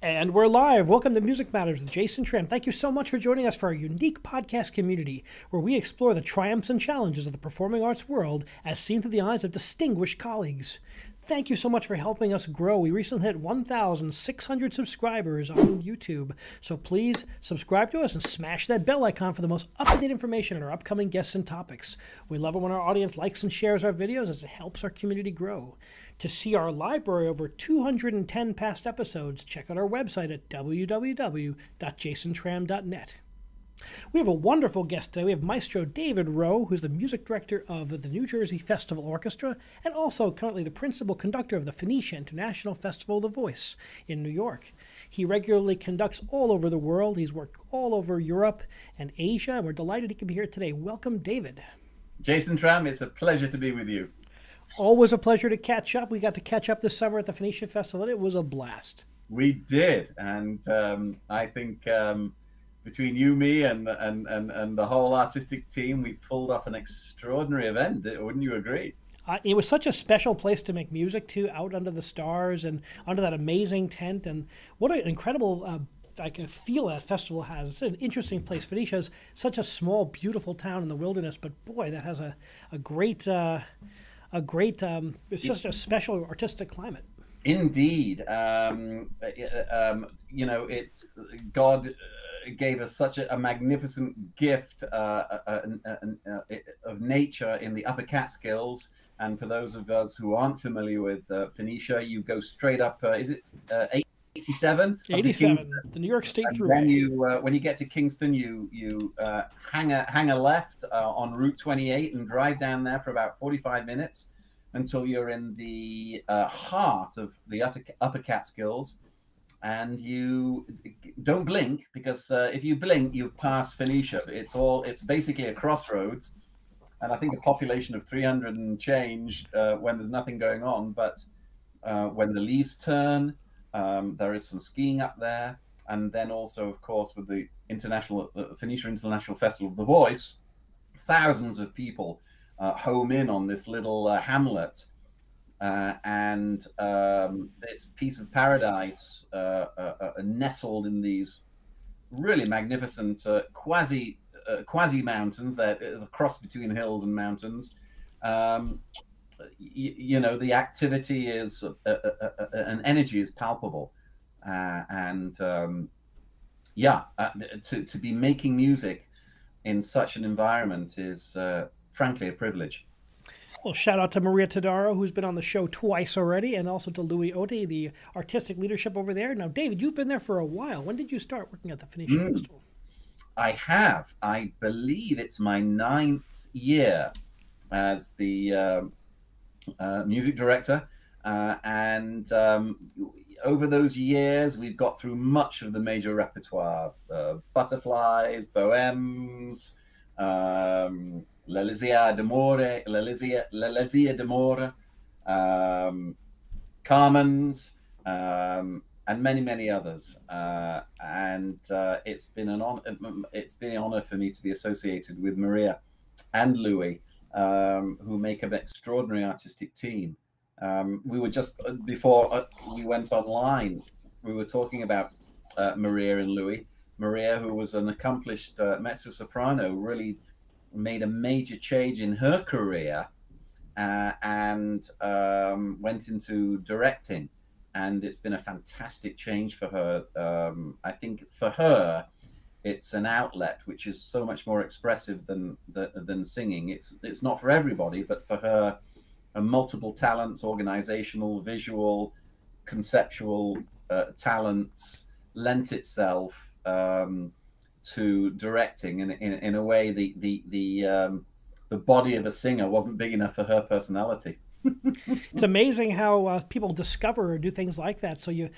And we're live. Welcome to Music Matters with Jason Tramm. Thank you so much for joining us for our unique podcast community where we explore the triumphs and challenges of the performing arts world as seen through the eyes of distinguished colleagues. Thank you so much for helping us grow. We recently hit 1,600 subscribers on YouTube. So please subscribe to us and smash that bell icon for the most up-to-date information on our upcoming guests and topics. We love it when our audience likes and shares our videos as it helps our community grow. To see our library of over 210 past episodes, check out our website at www.jasontram.net. We have a wonderful guest today. We have Maestro David Wroe, who's the music director of the New Jersey Festival Orchestra and also currently the principal conductor of the Phoenicia International Festival of the Voice in New York. He regularly conducts all over the world. He's worked all over Europe and Asia, and we're delighted he could be here today. Welcome, David. Jason Tramm, it's a pleasure to be with you. Always a pleasure to catch up. We got to catch up this summer at the Phoenicia Festival, and it was a blast. We did, and I think between you, me, and the whole artistic team, we pulled off an extraordinary event. Wouldn't you agree? It was such a special place to make music to, out under the stars and under that amazing tent. And what an incredible feel that festival has. It's an interesting place. Phoenicia is such a small, beautiful town in the wilderness, but boy, that has a great. It's just a special artistic climate. Indeed. It's God gave us such a magnificent gift of nature in the Upper Catskills. And for those of us who aren't familiar with Phoenicia, you go straight up, is it 87? 87, the New York State Thruway. Then when you get to Kingston, you hang a left on Route 28 and drive down there for about 45 minutes until you're in the heart of the Upper Catskills, and you don't blink because if you blink, you've passed Phoenicia. It's basically a crossroads, and I think a population of 300 and change when there's nothing going on. But when the leaves turn, there is some skiing up there, and then also, of course, with the Phoenicia International Festival of the Voice, thousands of people home in on this little hamlet, and this piece of paradise nestled in these really magnificent quasi mountains. That is a cross between hills and mountains. The activity is and energy is palpable, to be making music in such an environment is frankly a privilege. Well, shout out to Maria Tadaro, who's been on the show twice already, and also to Louis Oti, the artistic leadership over there. Now, David, you've been there for a while. When did you start working at the Phoenicia Festival? I have. I believe it's my 9th year as the music director. And over those years, we've got through much of the major repertoire, Butterflies, Bohèmes, L'Elisir d'Amore, Carmen's, and many others. It's been an honor for me to be associated with Maria and Louis, who make an extraordinary artistic team. We were just before we went online, we were talking about Maria and Louis. Maria, who was an accomplished mezzo soprano, really made a major change in her career and went into directing, and it's been a fantastic change for her. I think for her, it's an outlet which is so much more expressive than singing. It's not for everybody, but for her, multiple talents, organizational, visual, conceptual talents lent itself to directing in a way the body of a singer wasn't big enough for her personality. It's amazing how people discover or do things like that. So you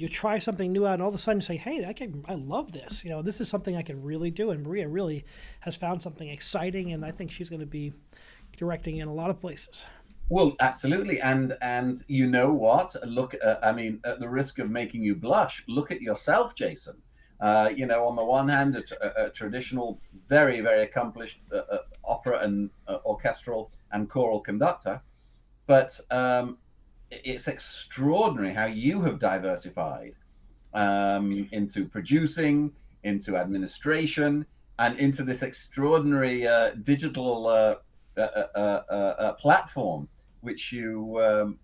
try something new out, and all of a sudden you say, "Hey, I love this. This is something I can really do." And Maria really has found something exciting, and I think she's going to be directing in a lot of places. Well, absolutely, and you know what? Look, at the risk of making you blush, look at yourself, Jason. On the one hand, a traditional, very, very accomplished opera and orchestral and choral conductor, but it's extraordinary how you have diversified into producing, into administration, and into this extraordinary digital platform, which you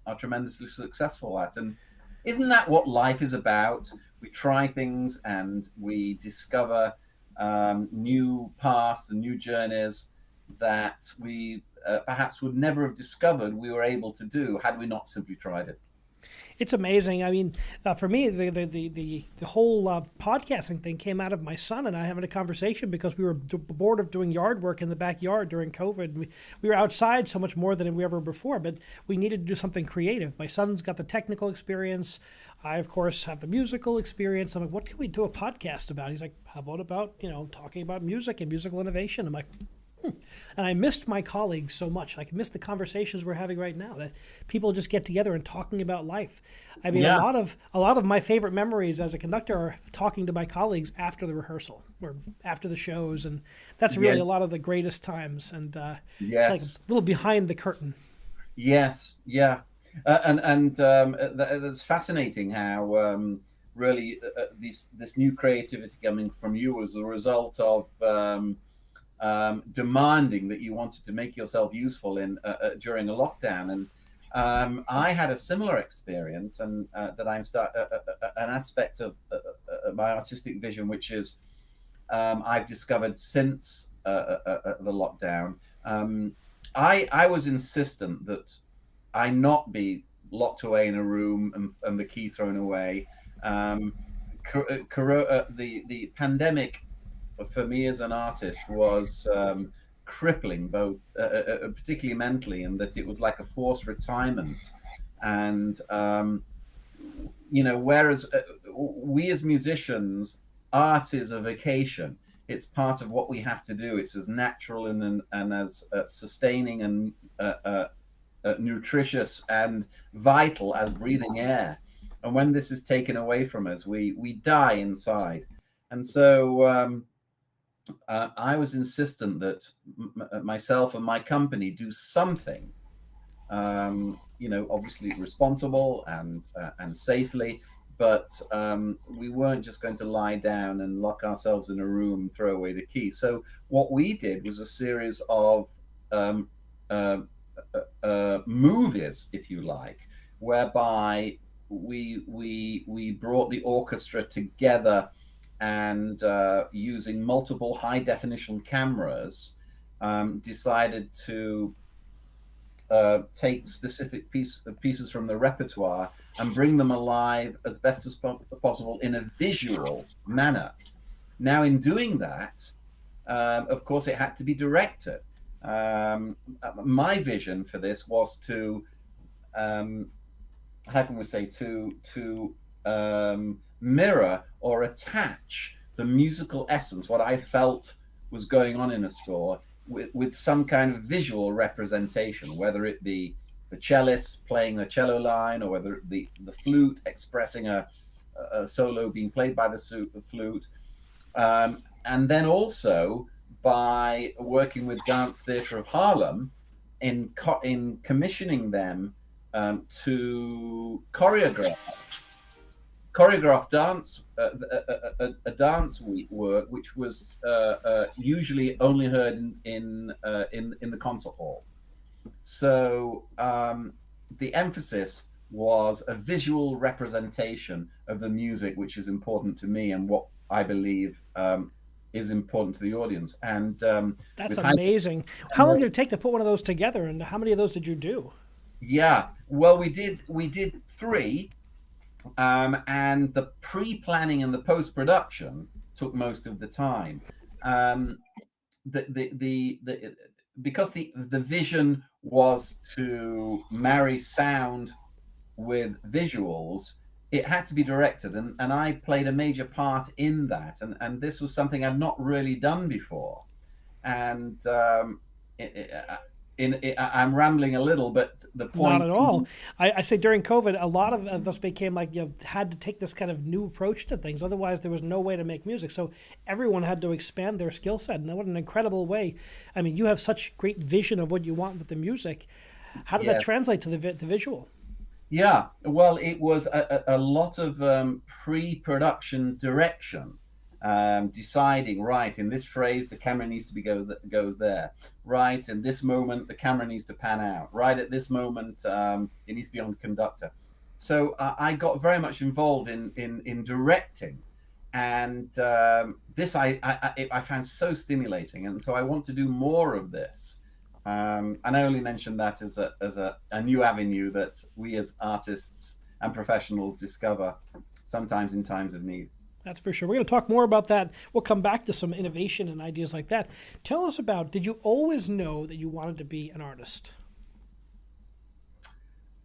are tremendously successful at. And isn't that what life is about? We try things and we discover new paths and new journeys that we perhaps would never have discovered we were able to do had we not simply tried it. It's amazing. I mean, for me, the whole podcasting thing came out of my son and I having a conversation because we were bored of doing yard work in the backyard during COVID. We were outside so much more than we ever before, but we needed to do something creative. My son's got the technical experience. I, of course, have the musical experience. I'm like, what can we do a podcast about? He's like, how about, talking about music and musical innovation? I'm like, And I missed my colleagues so much. I missed the conversations we're having right now, that people just get together and talking about life. I mean, Yeah. a lot of my favorite memories as a conductor are talking to my colleagues after the rehearsal or after the shows, and that's really Yeah. a lot of the greatest times. And Yes. it's like a little behind the curtain. Yes, yeah, that's fascinating how really this new creativity coming from you was a result of demanding that you wanted to make yourself useful in during a lockdown. And I had a similar experience, and that an aspect of my artistic vision, which is I've discovered since the lockdown. I was insistent that I not be locked away in a room and the key thrown away. The pandemic for me as an artist was crippling, both particularly mentally, in that it was like a forced retirement. And whereas we as musicians, art is a vacation. It's part of what we have to do. It's as natural and as sustaining and nutritious and vital as breathing air. And when this is taken away from us, we die inside. And so I was insistent that myself and my company do something, obviously responsible and safely, but we weren't just going to lie down and lock ourselves in a room and throw away the key. So what we did was a series of movies, if you like, whereby we brought the orchestra together and using multiple high definition cameras, decided to take specific pieces from the repertoire and bring them alive as best as possible in a visual manner. Now, in doing that, of course, it had to be directed. My vision for this was to, how can we say, to mirror or attach the musical essence, what I felt was going on in a score, with some kind of visual representation, whether it be the cellist playing the cello line, or whether it be the flute expressing a solo being played by the flute. And then also by working with Dance Theatre of Harlem in commissioning them to choreograph dance, a dance work, which was usually only heard in the concert hall. So the emphasis was a visual representation of the music, which is important to me and what I believe is important to the audience. And that's amazing. How long did it take to put one of those together, and how many of those did you do? Yeah, well, we did 3. And the pre-planning and the post-production took most of the time. Because the vision was to marry sound with visuals, it had to be directed, and I played a major part in that. And this was something I'd not really done before. And I'm rambling a little, but the point... Not at all. I say during COVID, a lot of us became like, had to take this kind of new approach to things. Otherwise, there was no way to make music. So everyone had to expand their skill set. And what an incredible way. I mean, you have such great vision of what you want with the music. How did that translate to the visual? Yeah, well, it was a lot of pre-production direction, deciding, right, in this phrase the camera needs to goes there, right, in this moment the camera needs to pan out, right at this moment it needs to be on conductor. So I got very much involved in directing, and this I found so stimulating, and so I want to do more of this. And I only mention that as a new avenue that we as artists and professionals discover sometimes in times of need. That's for sure. We're going to talk more about that. We'll come back to some innovation and ideas like that. Tell us about, did you always know that you wanted to be an artist?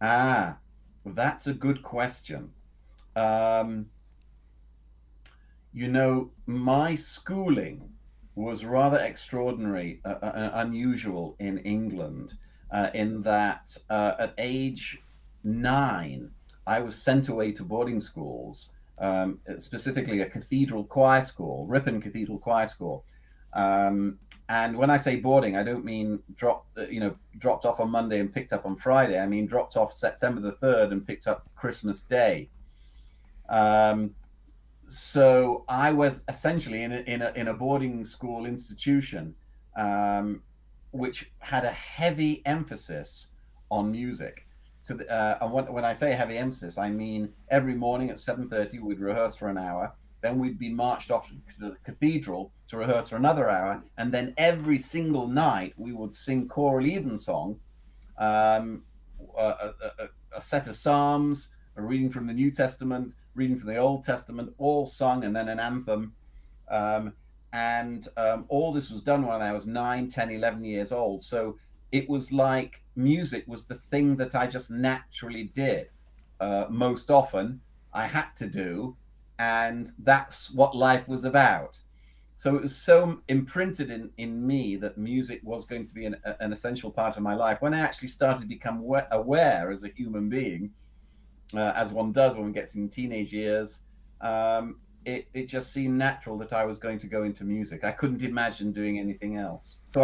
Ah, that's a good question. Um, my schooling was rather extraordinary, unusual in England, in that at age 9, I was sent away to boarding schools, specifically a cathedral choir school, Ripon Cathedral Choir School. And when I say boarding, I don't mean dropped off on Monday and picked up on Friday. I mean dropped off September the 3rd and picked up Christmas Day. So I was essentially in a boarding school institution, which had a heavy emphasis on music. And when I say heavy emphasis, I mean every morning at 7:30 we'd rehearse for an hour. Then we'd be marched off to the cathedral to rehearse for another hour, and then every single night we would sing choral evensong, um, a set of psalms, a reading from the New Testament, reading from the Old Testament, all sung, and then an anthem. And all this was done when I was 9, 10, 11 years old. So it was like music was the thing that I just naturally did. Most often I had to do, and that's what life was about. So it was so imprinted in me that music was going to be an essential part of my life. When I actually started to become aware as a human being, as one does when one gets in teenage years, it just seemed natural that I was going to go into music. I couldn't imagine doing anything else. So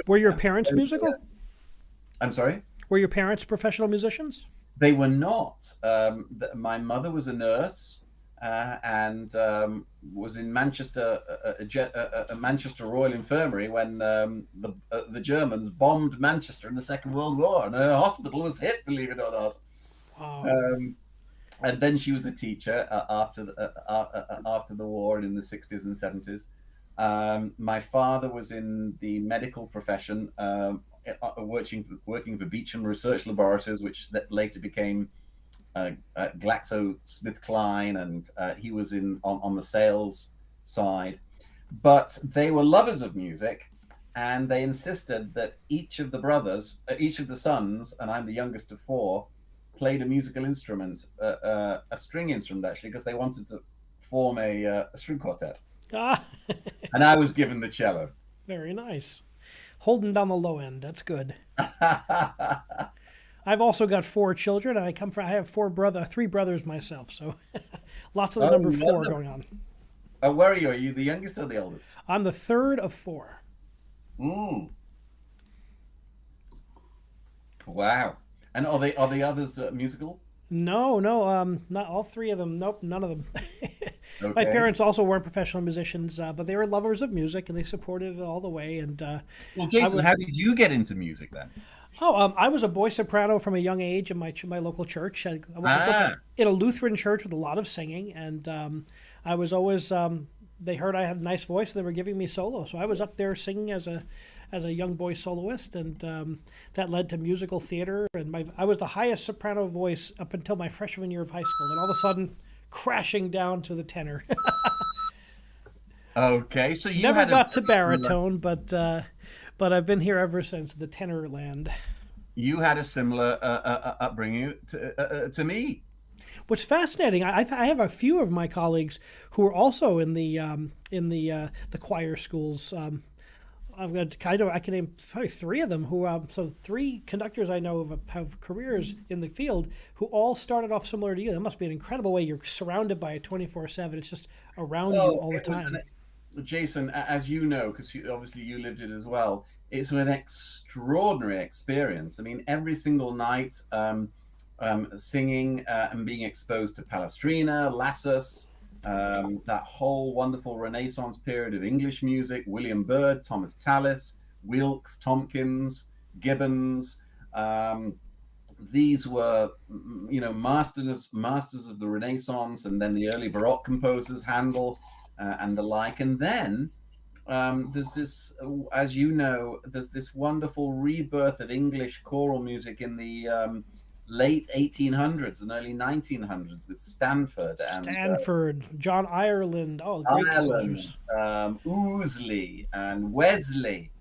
Were your parents musical? I'm sorry? Were your parents professional musicians? They were not. My mother was a nurse, and was in Manchester, Manchester Royal Infirmary when the Germans bombed Manchester in the Second World War, and her hospital was hit, believe it or not. Wow. And then she was a teacher after the war and in the 60s and 70s. My father was in the medical profession, working for Beecham Research Laboratories, which later became GlaxoSmithKline, and he was on the sales side. But they were lovers of music, and they insisted that each of the sons, and I'm the youngest of 4, played a musical instrument, a string instrument actually, because they wanted to form a string quartet. Ah, And I was given the cello. very nice. Holding down the low end. That's good. I've also got 4 children. I have 3 brothers myself. So lots of the number 4 going on. Where are you? Are you the youngest or the oldest? I'm the 3rd of 4. Mm. Wow. And are the others musical? No, not all 3 of them. Nope, none of them. Okay. My parents also weren't professional musicians, but they were lovers of music and they supported it all the way. And Well, Jason, how did you get into music then? I was a boy soprano from a young age in my local church. I went up in a Lutheran church with a lot of singing, and I was always. They heard I had a nice voice, and they were giving me solo, so I was up there singing as a young boy soloist, and that led to musical theater. And I was the highest soprano voice up until my freshman year of high school, and all of a sudden, crashing down to the tenor. Okay, so you Never had got to baritone, but I've been here ever since, the tenor land. You had a similar upbringing to me. What's fascinating, I have a few of my colleagues who are also in the choir schools. I can name probably 3 of them so 3 conductors I know have careers in the field who all started off similar to you. That must be an incredible way. You're surrounded by it 24/7. It's just around you all the time. Jason, as you know, because obviously you lived it as well, it's an extraordinary experience. I mean, every single night, singing and being exposed to Palestrina, Lassus, that whole wonderful Renaissance period of English music, William Byrd, Thomas Tallis, Wilkes, Tompkins, Gibbons. These were, masters of the Renaissance, and then the early Baroque composers, Handel and the like. And then there's this, as you know, there's this wonderful rebirth of English choral music in the late 1800s and early 1900s with Stanford and John Ireland, great Ireland, composers. Ousley and Wesley.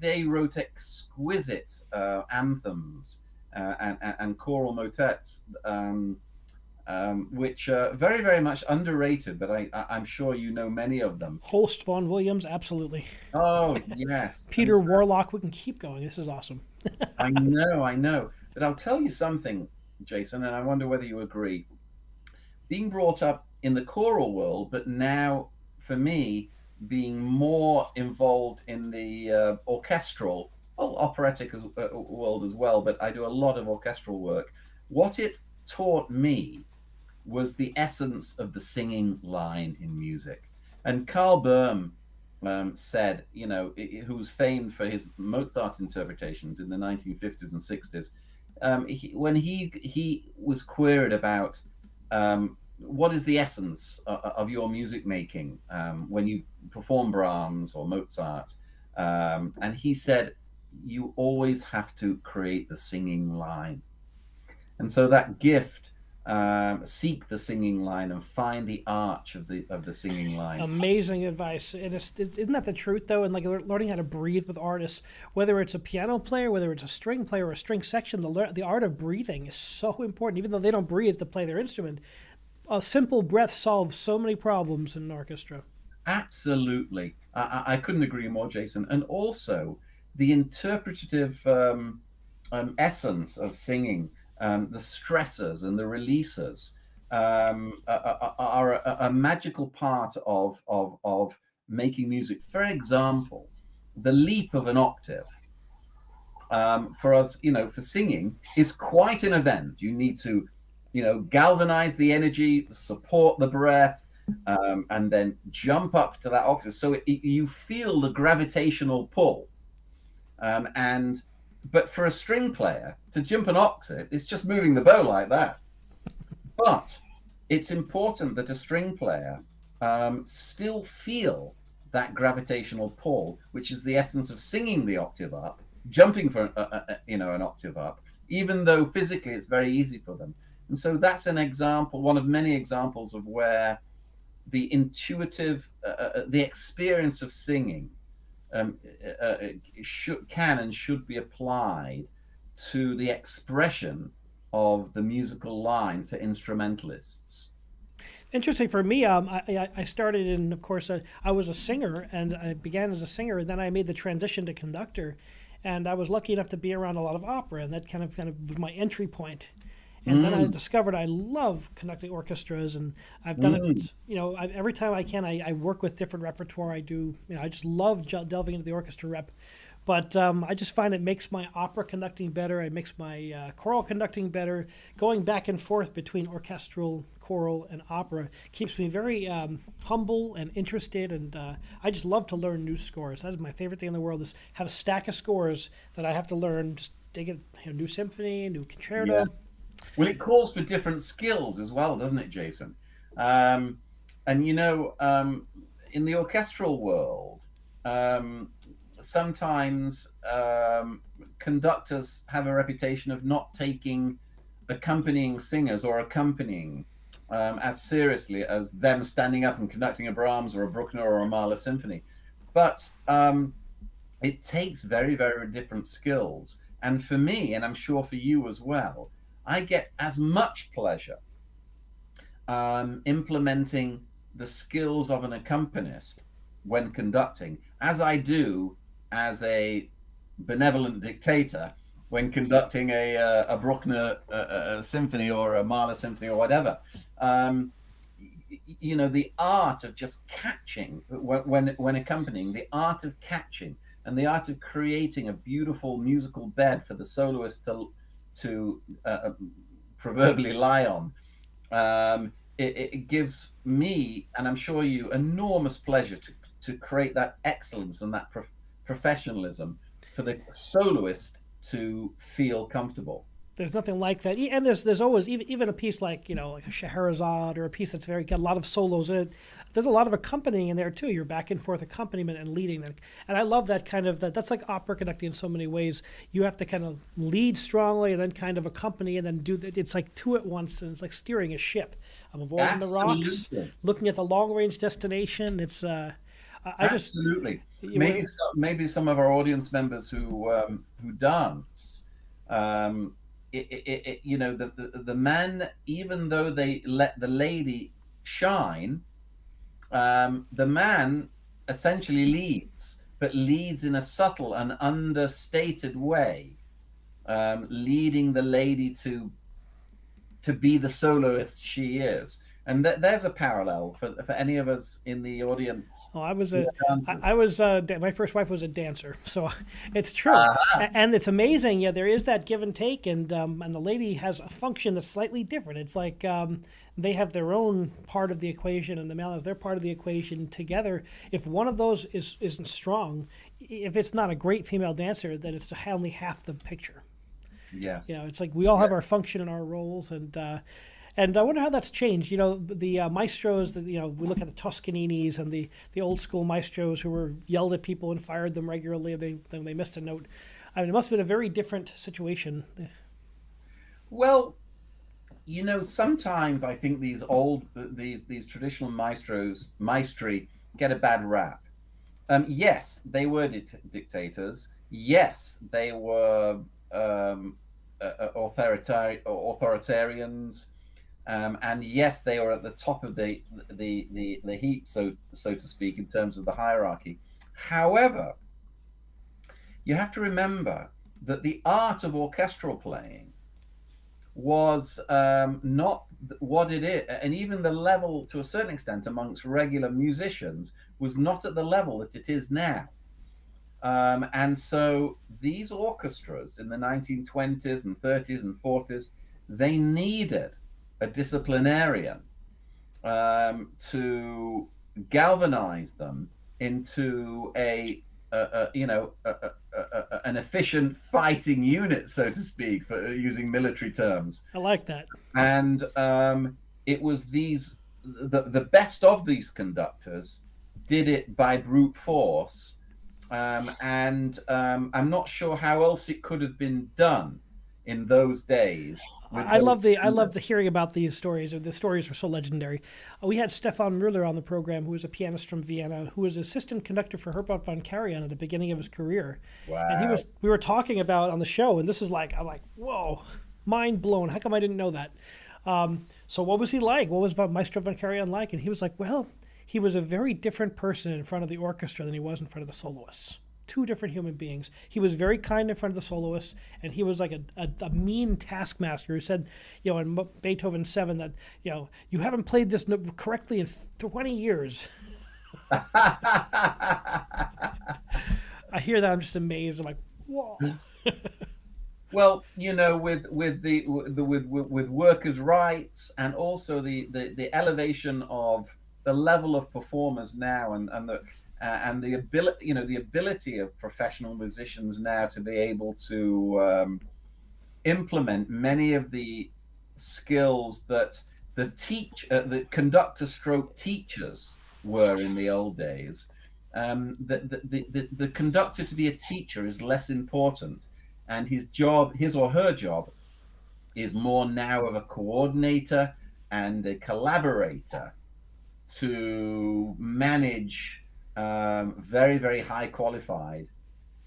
They wrote exquisite anthems and choral motets, which are very, very much underrated, but I'm sure you know many of them. Holst Vaughan Williams, absolutely. Oh, yes. Peter Warlock, we can keep going. This is awesome. I know. But I'll tell you something, Jason, and I wonder whether you agree. Being brought up in the choral world, but now, for me, being more involved in the orchestral, operatic world as well, but I do a lot of orchestral work. What it taught me was the essence of the singing line in music. And Carl Böhm said, who's famed for his Mozart interpretations in the 1950s and 60s, when he was queried about what is the essence of your music making when you perform Brahms or Mozart, and he said, you always have to create the singing line. And so that gift, seek the singing line and find the arch of the singing line. Amazing advice. Isn't that the truth, though? And like learning how to breathe with artists, whether it's a piano player, whether it's a string player or a string section, the art of breathing is so important. Even though they don't breathe to play their instrument, a simple breath solves so many problems in an orchestra. Absolutely. I couldn't agree more, Jason. And also the interpretative essence of singing, the stressors and the releases are a magical part of making music. For example, the leap of an octave for us, for singing is quite an event. You need to, galvanize the energy, support the breath, and then jump up to that octave. So you feel the gravitational pull. But for a string player to jump an octave, it's just moving the bow like that. But it's important that a string player still feel that gravitational pull, which is the essence of singing the octave up, jumping for an octave up, even though physically it's very easy for them. And so that's an example, one of many examples of where the intuitive, the experience of singing can and should be applied to the expression of the musical line for instrumentalists. Interesting for me. I started in, of course, I was a singer, and I began as a singer, and then I made the transition to conductor, and I was lucky enough to be around a lot of opera, and that kind of was my entry point. And then I discovered I love conducting orchestras, and I've done it. Every time I can, I work with different repertoire. I do. I just love delving into the orchestra rep. But I just find it makes my opera conducting better. It makes my choral conducting better. Going back and forth between orchestral, choral, and opera keeps me very humble and interested. And I just love to learn new scores. That is my favorite thing in the world, is have a stack of scores that I have to learn. Just dig it, new symphony, new concerto. Yeah. Well, it calls for different skills as well, doesn't it, Jason? And in the orchestral world, sometimes conductors have a reputation of not taking accompanying singers or accompanying as seriously as them standing up and conducting a Brahms or a Bruckner or a Mahler symphony. But it takes very, very different skills. And for me, and I'm sure for you as well, I get as much pleasure implementing the skills of an accompanist when conducting as I do as a benevolent dictator when conducting a Bruckner symphony or a Mahler symphony or whatever. The art of just catching when accompanying, the art of catching and the art of creating a beautiful musical bed for the soloist to proverbially lie on, it gives me, and I'm sure you, enormous pleasure to create that excellence and that professionalism for the soloist to feel comfortable. There's nothing like that, and there's always even a piece like like a Scheherazade or a piece that's got a lot of solos in it. There's a lot of accompanying in there too. Your back and forth accompaniment and leading, and I love that kind of that's like opera conducting in so many ways. You have to kind of lead strongly and then kind of accompany and then do it's like two at once, and it's like steering a ship. I'm avoiding the rocks, looking at the long range destination. It's absolutely. Maybe some of our audience members who dance. The man, even though they let the lady shine, the man essentially leads, but leads in a subtle and understated way, leading the lady to be the soloist she is. And there's a parallel for any of us in the audience. Oh, my first wife was a dancer, so it's true, and it's amazing. Yeah, there is that give and take, and the lady has a function that's slightly different. It's like they have their own part of the equation, and the male has their part of the equation together. If one of those isn't strong, if it's not a great female dancer, then it's only half the picture. Yes, it's like we all have our function and our roles, and I wonder how that's changed. The maestros, we look at the Toscaninis and the old school maestros who were yelled at people and fired them regularly if they missed a note. I mean, it must have been a very different situation. Well, sometimes I think these traditional maestri get a bad rap. Yes, they were dictators. Yes, they were authoritarians. And yes, they were at the top of the heap, so to speak, in terms of the hierarchy. However, you have to remember that the art of orchestral playing was not what it is, and even the level, to a certain extent, amongst regular musicians, was not at the level that it is now. And so these orchestras in the 1920s and 30s and 40s, they needed a disciplinarian to galvanize them into an efficient fighting unit, so to speak, for using military terms. I like that. And it was the best of these conductors did it by brute force, and I'm not sure how else it could have been done in those days. I love the hearing about these stories. The stories are so legendary. We had Stefan Miller on the program, who was a pianist from Vienna, who was assistant conductor for Herbert von Karajan at the beginning of his career. Wow. And we were talking about on the show, and this is I'm like, whoa, mind blown. How come I didn't know that? So what was he like? What was Maestro von Karajan like? And he was like, well, he was a very different person in front of the orchestra than he was in front of the soloists. Two different human beings. He was very kind in front of the soloists, and he was like a mean taskmaster who said, in Beethoven 7 that, you haven't played this note correctly in 20 years. I hear that, I'm just amazed. I'm like, whoa. Well, with workers' rights, and also the elevation of the level of performers now, and the ability of professional musicians now to be able to implement many of the skills that the conductor stroke teachers were in the old days. The conductor, to be a teacher, is less important, and his or her job is more now of a coordinator and a collaborator to manage very, very high qualified,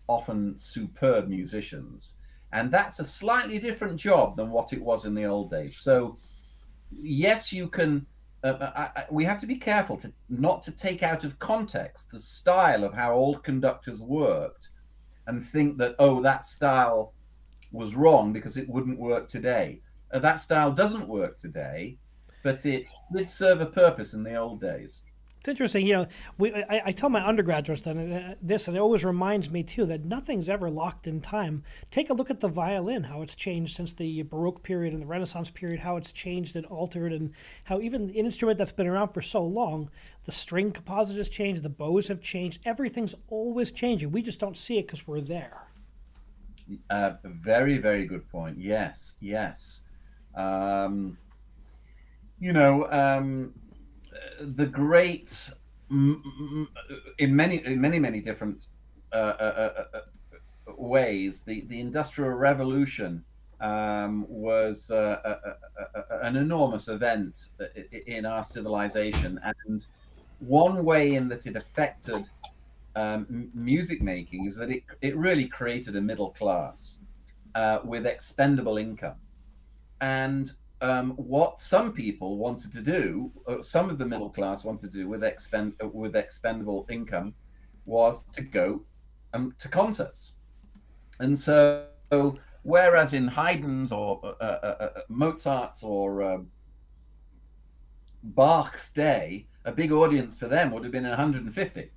often superb musicians. And that's a slightly different job than what it was in the old days. So yes, you can, we have to be careful not to take out of context the style of how old conductors worked and think that, that style was wrong because it wouldn't work today. That style doesn't work today, but it did serve a purpose in the old days. It's interesting, I tell my undergraduates this, and it always reminds me too that nothing's ever locked in time. Take a look at the violin, how it's changed since the Baroque period and the Renaissance period, how it's changed and altered, and how even the instrument that's been around for so long, the string composite has changed, the bows have changed, everything's always changing. We just don't see it because we're there. Very, very good point. Yes, yes. The great, in many different ways, the Industrial Revolution was an enormous event in our civilization, and one way in that it affected music making is that it really created a middle class with expendable income. And what some people wanted to do, some of the middle class wanted to do with expendable income, was to go to concerts. And so, whereas in Haydn's or Mozart's or Bach's day, a big audience for them would have been 150,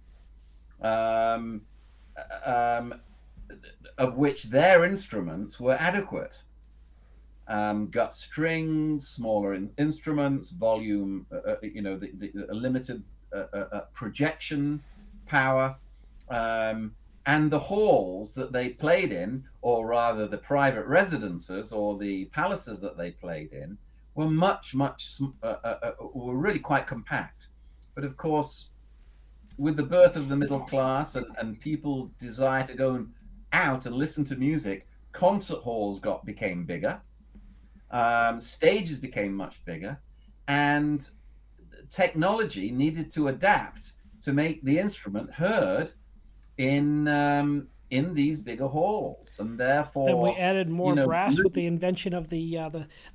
of which their instruments were adequate. Gut strings, smaller instruments, volume, the limited projection power, and the halls that they played in, or rather the private residences or the palaces that they played in, were were really quite compact. But of course, with the birth of the middle class and people's desire to go out and listen to music, concert halls became bigger. Stages became much bigger, and technology needed to adapt to make the instrument heard in these bigger halls, and therefore then we added more brass with the invention of the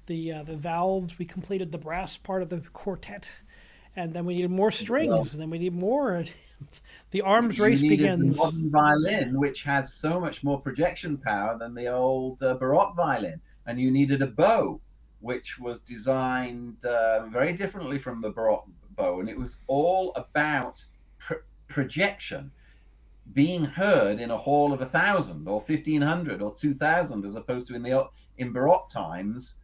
valves. We completed the brass part of the quartet, and then we needed more strings, and then we need more. The arms race begins. The modern violin, which has so much more projection power than the old Baroque violin. And you needed a bow, which was designed very differently from the Baroque bow. And it was all about projection, being heard in a hall of 1,000 or 1,500 or 2,000, as opposed to in Baroque times,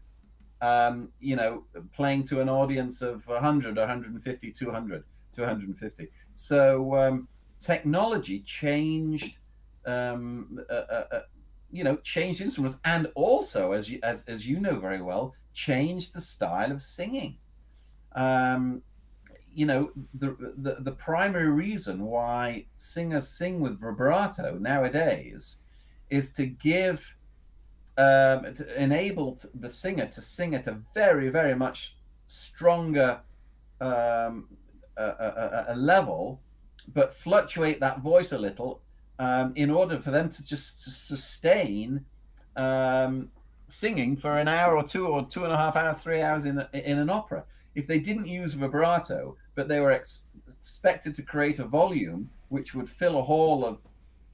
playing to an audience of 100, 150, 200, 250. So technology changed changed instruments, and also, as you know very well, changed the style of singing. The primary reason why singers sing with vibrato nowadays is to enable the singer to sing at a very, very much stronger a level, but fluctuate that voice a little, in order for them to just sustain singing for an hour or 2.5 hours, 3 hours in an opera. If they didn't use vibrato, but they were expected to create a volume which would fill a hall of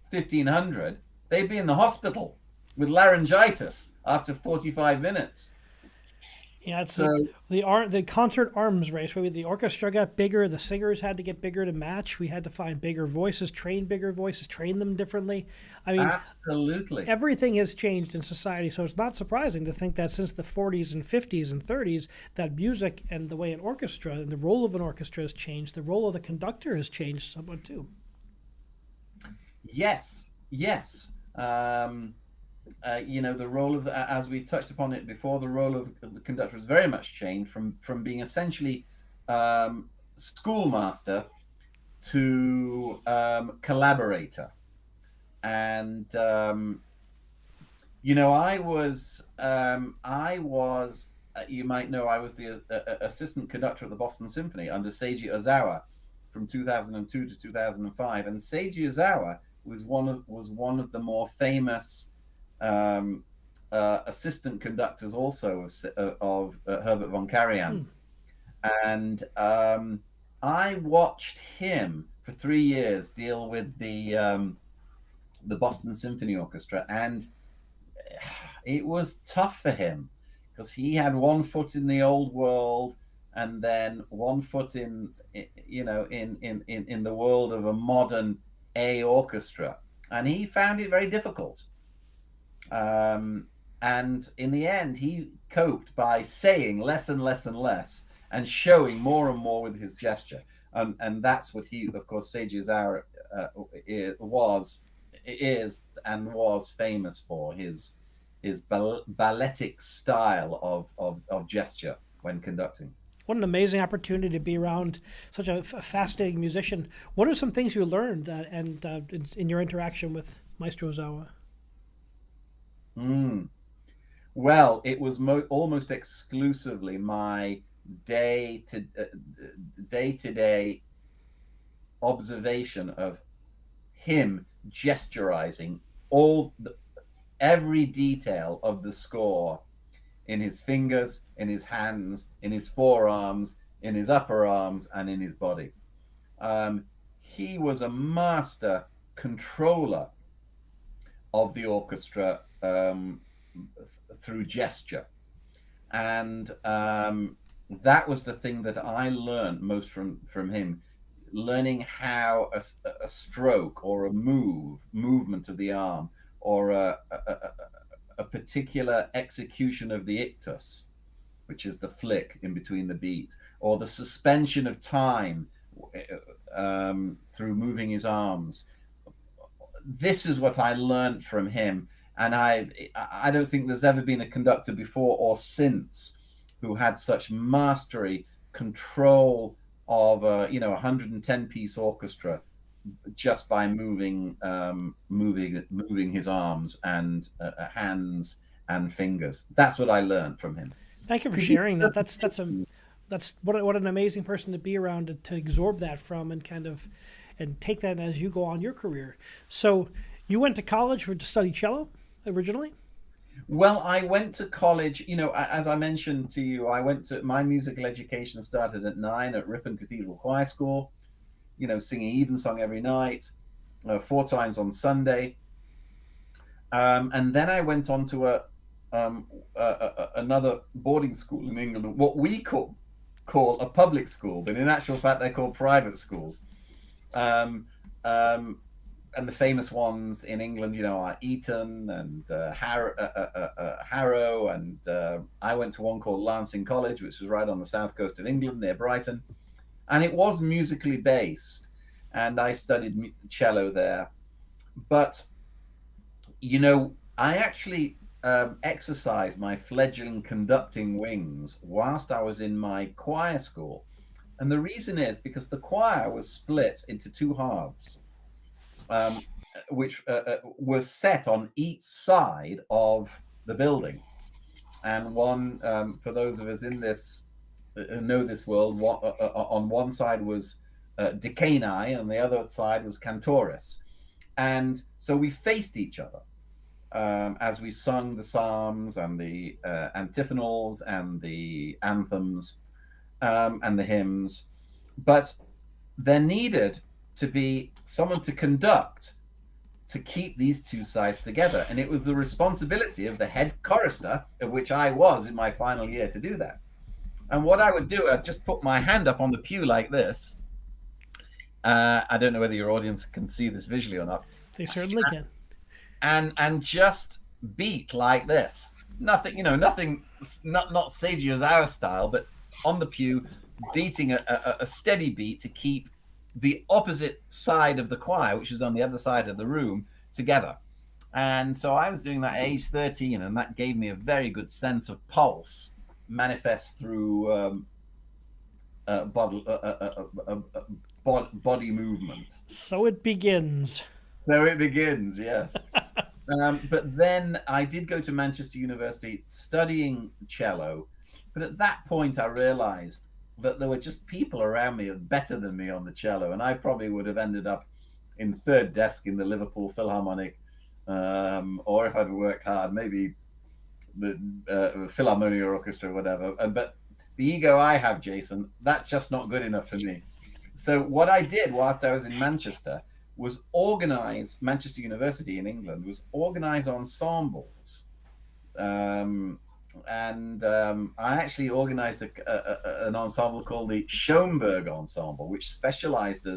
1,500, they'd be in the hospital with laryngitis after 45 minutes. Yeah, it's the concert arms race where the orchestra got bigger, the singers had to get bigger to match. We had to find bigger voices, train bigger voices, train them differently. I mean, absolutely, everything has changed in society, so it's not surprising to think that since the 40s and 50s and 30s, that music and the way an orchestra and the role of an orchestra has changed. The role of the conductor has changed somewhat too. Yes. The role of as we touched upon it before, the role of the conductor has very much changed from being essentially schoolmaster to collaborator. And I was you might know, I was the assistant conductor at the Boston Symphony under Seiji Ozawa from 2002 to 2005, and Seiji Ozawa was one of the more famous assistant conductors also of Herbert von Karajan. And I watched him for 3 years deal with the Boston Symphony Orchestra, and it was tough for him because he had one foot in the old world, and then one foot in the world of a modern A orchestra, and he found it very difficult. And in the end, he coped by saying less and less and less, and showing more and more with his gesture. And that's what he, of course, Seiji Ozawa is and was famous for, his balletic style of gesture when conducting. What an amazing opportunity to be around such a fascinating musician. What are some things you learned in your interaction with Maestro Ozawa? Well, it was almost exclusively my day-to-day observation of him gesturizing every detail of the score in his fingers, in his hands, in his forearms, in his upper arms, and in his body. He was a master controller of the orchestra through gesture. And that was the thing that I learned most from him, learning how a stroke or a movement of the arm, or a particular execution of the ictus, which is the flick in between the beats, or the suspension of time through moving his arms. This is what I learned from him. And I don't think there's ever been a conductor before or since who had such mastery, control of a 110-piece orchestra just by moving his arms and hands and fingers. That's what I learned from him. Thank you for sharing that. That's what an amazing person to be around, to absorb that from and take that as you go on your career. So you went to college to study cello originally? Well, I went to college, as I mentioned to you, my musical education started at 9 at Ripon Cathedral Choir School, singing evensong every night, 4 times on Sunday. And then I went on to another boarding school in England, what we call a public school, but in actual fact, they're called private schools. And the famous ones in England, are Eton and Harrow, and I went to one called Lansing College, which was right on the south coast of England near Brighton, and it was musically based, and I studied cello there. But I actually exercised my fledgling conducting wings whilst I was in my choir school, and the reason is because the choir was split into 2 halves. Which was set on each side of the building, and one for those of us in this who know this world, on one side was decani, and the other side was cantoris, and so we faced each other as we sung the psalms and the antiphonals and the anthems and the hymns. But there needed to be someone to conduct, to keep these 2 sides together, and it was the responsibility of the head chorister, of which I was in my final year, to do that. And what I would do, I'd just put my hand up on the pew like this. I don't know whether your audience can see this visually or not. They certainly can. And just beat like this. Nothing, nothing, not Seiji Ozawa style, but on the pew, beating a steady beat to keep the opposite side of the choir, which is on the other side of the room, together. And so I was doing that at age 13, and that gave me a very good sense of pulse, manifest through body movement. So it begins. Yes. But then I did go to Manchester University studying cello, but at that point I realized that there were just people around me better than me on the cello, and I probably would have ended up in 3rd desk in the Liverpool Philharmonic, or if I'd worked hard, maybe the Philharmonia Orchestra or whatever. But the ego I have, Jason, that's just not good enough for me. So what I did whilst I was in Manchester was Manchester University in England was organize ensembles and I actually organized an ensemble called the Schoenberg Ensemble, which specialized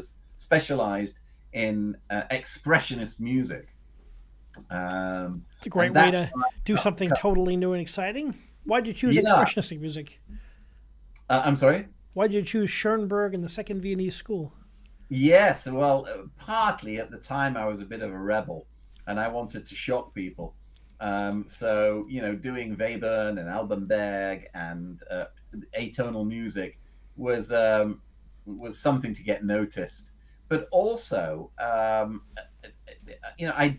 in expressionist music. It's a And great way that's to do something totally new and exciting. Why did you choose yeah. expressionistic music? I'm sorry. Why did you choose Schoenberg and the Second Viennese School? Yes, well, partly at the time I was a bit of a rebel, and I wanted to shock people. So doing Webern and Albenberg and atonal music was something to get noticed. But also, I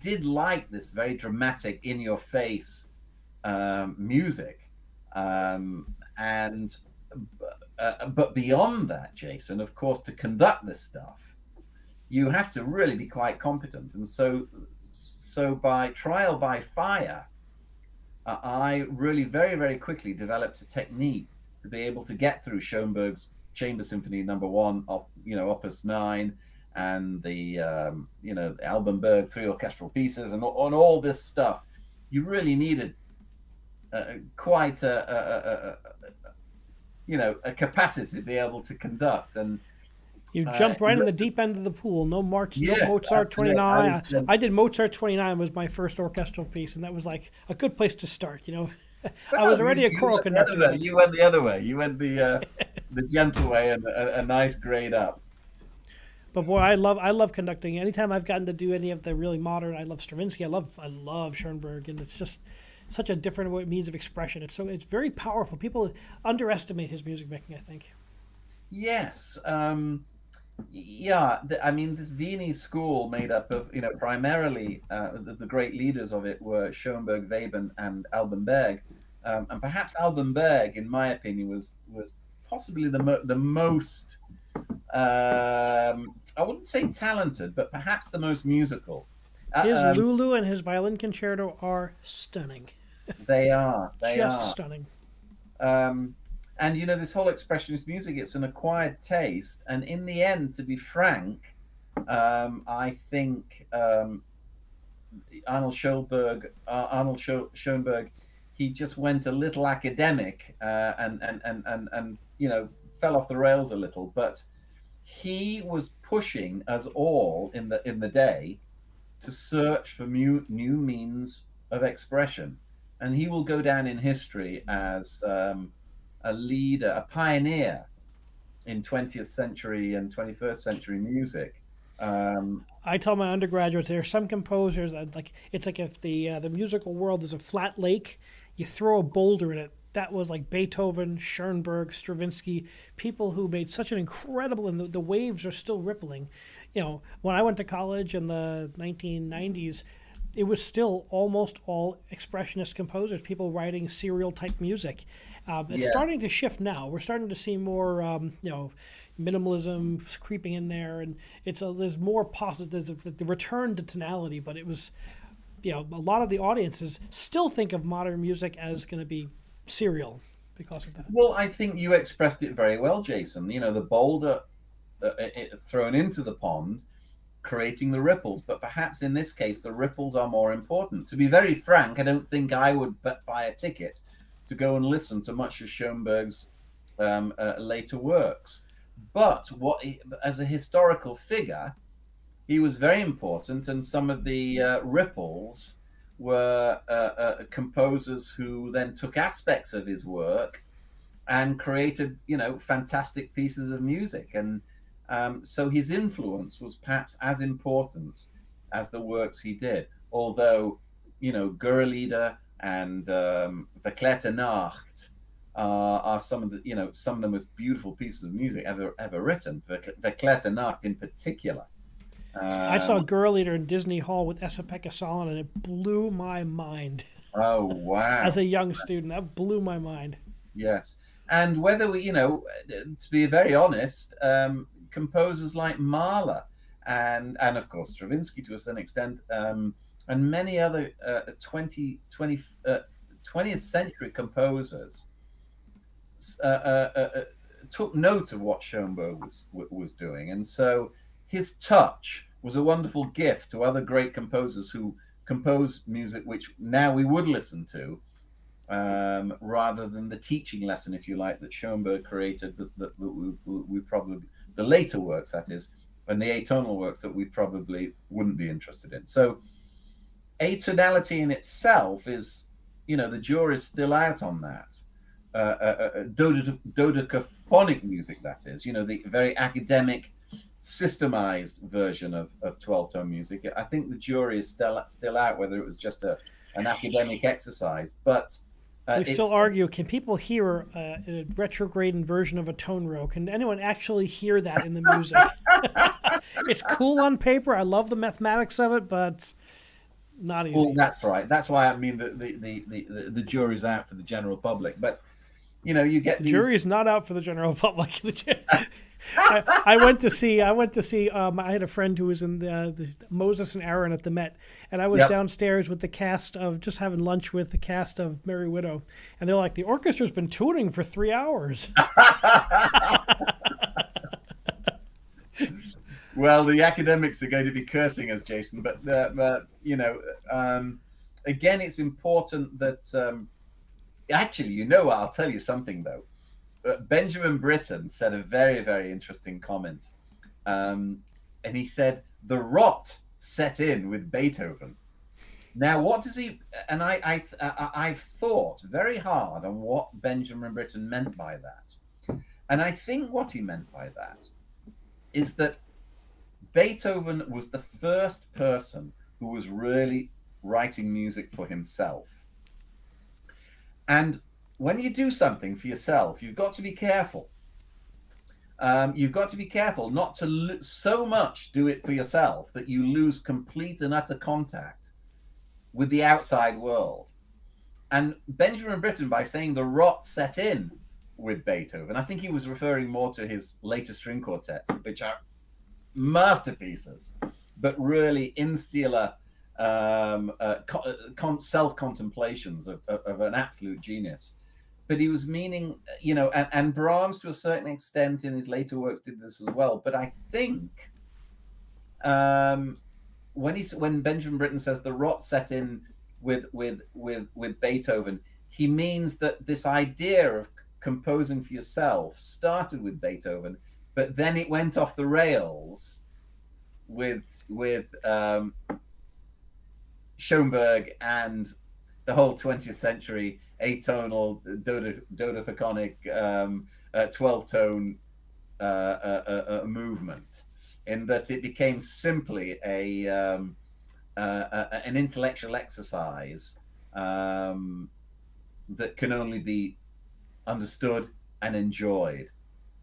did like this very dramatic, in-your-face music, and but beyond that, Jason, of course, to conduct this stuff, you have to really be quite competent. And so by trial by fire, I really very, very quickly developed a technique to be able to get through Schoenberg's Chamber Symphony No. 1, Opus 9, and the Albenberg 3 orchestral pieces, and on all this stuff. You really needed quite a capacity to be able to conduct. And you jump right in the deep end of the pool. No yes, Mozart absolutely. 29. I did Mozart 29 was my first orchestral piece, and that was like a good place to start. I was already a choral conductor. You went the other way. You went the gentle way and a nice grade up. But boy, I love conducting. Anytime I've gotten to do any of the really modern, I love Stravinsky. I love Schoenberg, and it's just such a different means of expression. It's very powerful. People underestimate his music making, I think. Yes. Yeah. This Viennese school made up of, primarily the great leaders of it were Schoenberg, Webern, and Albenberg. And perhaps Albenberg, in my opinion, was possibly the most, I wouldn't say talented, but perhaps the most musical. His Lulu and his violin concerto are stunning. They are. Just stunning. And this whole expressionist music, it's an acquired taste. And in the end, to be frank, I think Arnold Schoenberg, he just went a little academic and fell off the rails a little. But he was pushing us all in the day to search for new means of expression, and he will go down in history as a leader, a pioneer in 20th century and 21st century music. I tell my undergraduates there are some composers that it's like if the musical world is a flat lake, you throw a boulder in it. That was like Beethoven, Schoenberg, Stravinsky, people who made such an incredible, and the waves are still rippling. When I went to college in the 1990s, it was still almost all expressionist composers, people writing serial type music. It's starting to shift now. We're starting to see more, minimalism creeping in there, and there's more positive. There's the return to tonality, but it was, a lot of the audiences still think of modern music as going to be serial because of that. Well, I think you expressed it very well, Jason. The boulder thrown into the pond, creating the ripples. But perhaps in this case, the ripples are more important. To be very frank, I don't think I would buy a ticket to go and listen to much of Schoenberg's later works. But as a historical figure, he was very important, and some of the ripples were composers who then took aspects of his work and created, fantastic pieces of music. And so his influence was perhaps as important as the works he did. Although, Gurrelieder and Verklärte Nacht are some of the most beautiful pieces of music ever written. Verklärte Nacht in particular. I saw Gurrelieder in Disney Hall with Esa-Pekka Salonen, and it blew my mind. Oh, wow. As a young student, that blew my mind. Yes. And whether to be very honest, composers like Mahler and of course Stravinsky to a certain extent, and many other 20th century composers took note of what Schoenberg was doing. And so his touch was a wonderful gift to other great composers who composed music which now we would listen to, rather than the teaching lesson, if you like, that Schoenberg created, that we probably, the later works, that is, and the atonal works that we probably wouldn't be interested in. So atonality in itself is, the jury's still out on that. Dodecaphonic music, that is, the very academic, systemized version of 12-tone music. I think the jury is still out whether it was just an academic exercise, but we still argue, can people hear a retrograde version of a tone row? Can anyone actually hear that in the music? It's cool on paper. I love the mathematics of it, but not easy. Well, that's right. That's why I mean the jury's out for the general public. But you get the jury is not out for the general public. I went to see. I had a friend who was in the Moses and Aaron at the Met, and I was downstairs with the cast of just having lunch with the cast of Merry Widow, and they're like, the orchestra's been tuning for 3 hours. Well, the academics are going to be cursing us, Jason. But again, it's important that actually, I'll tell you something though. Benjamin Britten said a very, very interesting comment, and he said the rot set in with Beethoven. Now, what does he? And I've thought very hard on what Benjamin Britten meant by that, and I think what he meant by that is that Beethoven was the first person who was really writing music for himself, and when you do something for yourself, you've got to be careful. You've got to be careful not to so much do it for yourself that you lose complete and utter contact with the outside world. And Benjamin Britten, by saying the rot set in with Beethoven, I think he was referring more to his later string quartets, which are masterpieces, but really insular self-contemplations of an absolute genius. But he was meaning, and Brahms to a certain extent in his later works did this as well. But I think when Benjamin Britten says the rot set in with Beethoven, he means that this idea of composing for yourself started with Beethoven, but then it went off the rails with Schoenberg and the whole 20th century atonal, dodecaphonic, 12-tone movement, in that it became simply an intellectual exercise that can only be understood and enjoyed